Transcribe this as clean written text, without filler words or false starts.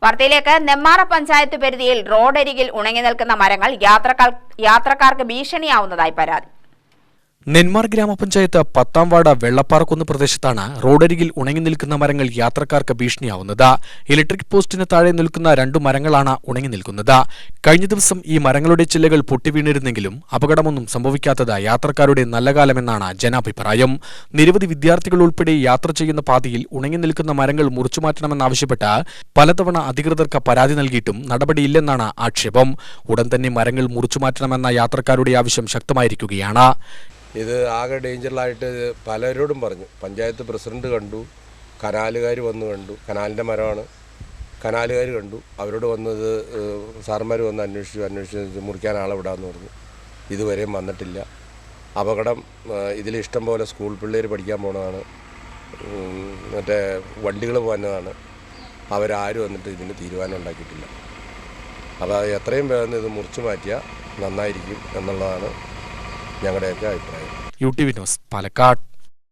വാർത്തയിലേക്ക്. നെന്മാറ പഞ്ചായത്ത് പരിധിയിൽ റോഡരികിൽ ഉണങ്ങി നിൽക്കുന്ന മരങ്ങൾ യാത്രക്കാർക്ക് ഭീഷണിയാവുന്നതായി പരാതി. നെന്മാർ ഗ്രാമപഞ്ചായത്ത് 10-ാം വാർഡ് വെള്ളപ്പാറക്കുന്ന് പ്രദേശത്താണ് റോഡരികിൽ ഉണങ്ങി നിൽക്കുന്ന മരങ്ങൾ യാത്രക്കാർക്ക് ഭീഷണിയാവുന്നത്. ഇലക്ട്രിക് പോസ്റ്റിന് താഴെ നിൽക്കുന്ന 2 മരങ്ങളാണ് ഉണങ്ങി നിൽക്കുന്നത്. കഴിഞ്ഞ ദിവസം ഈ മരങ്ങളുടെ ചില്ലകൾ പൊട്ടിവീണിരുന്നെങ്കിലും അപകടമൊന്നും സംഭവിക്കാത്തത് യാത്രക്കാരുടെ നല്ല കാലമെന്നാണ് ജനാഭിപ്രായം. നിരവധി വിദ്യാർത്ഥികൾ ഉൾപ്പെടെ യാത്ര ചെയ്യുന്ന പാതയിൽ ഉണങ്ങി നിൽക്കുന്ന മരങ്ങൾ മുറിച്ചുമാറ്റണമെന്നാവശ്യപ്പെട്ട് പലതവണ അധികൃതർക്ക് പരാതി നൽകിയിട്ടും നടപടിയില്ലെന്നാണ് ആക്ഷേപം. ഉടൻ തന്നെ മരങ്ങൾ മുറിച്ചുമാറ്റണമെന്ന യാത്രക്കാരുടെ ആവശ്യം ശക്തമായിരിക്കുകയാണ്. ഇത് ആകെ ഡേഞ്ചറിലായിട്ട് പലരോടും പറഞ്ഞു. പഞ്ചായത്ത് പ്രസിഡന്റ് കണ്ടു, കനാലുകാർ വന്ന് കണ്ടു. കനാലിൻ്റെ മരമാണ്, കനാലുകാർ കണ്ടു. അവരോട് വന്നത് സാർമാർ വന്ന് അന്വേഷിച്ച് മുറിക്കാൻ ആളെ വിടാമെന്ന് പറഞ്ഞു. ഇതുവരെയും വന്നിട്ടില്ല. അപകടം ഇതിൽ ഇഷ്ടം പോലെ സ്കൂൾ പിള്ളേർ പഠിക്കാൻ പോണതാണ്, മറ്റേ വണ്ടികൾ പോകുന്നതാണ്. അവരാരും വന്നിട്ട് ഇതിന് തീരുമാനം ഉണ്ടാക്കിയിട്ടില്ല. അപ്പോൾ എത്രയും വേഗം ഇത് മുറിച്ചു മാറ്റിയാൽ നന്നായിരിക്കും എന്നുള്ളതാണ് ഞങ്ങളുടെയൊക്കെ അഭിപ്രായം. UTV news, Palakkad.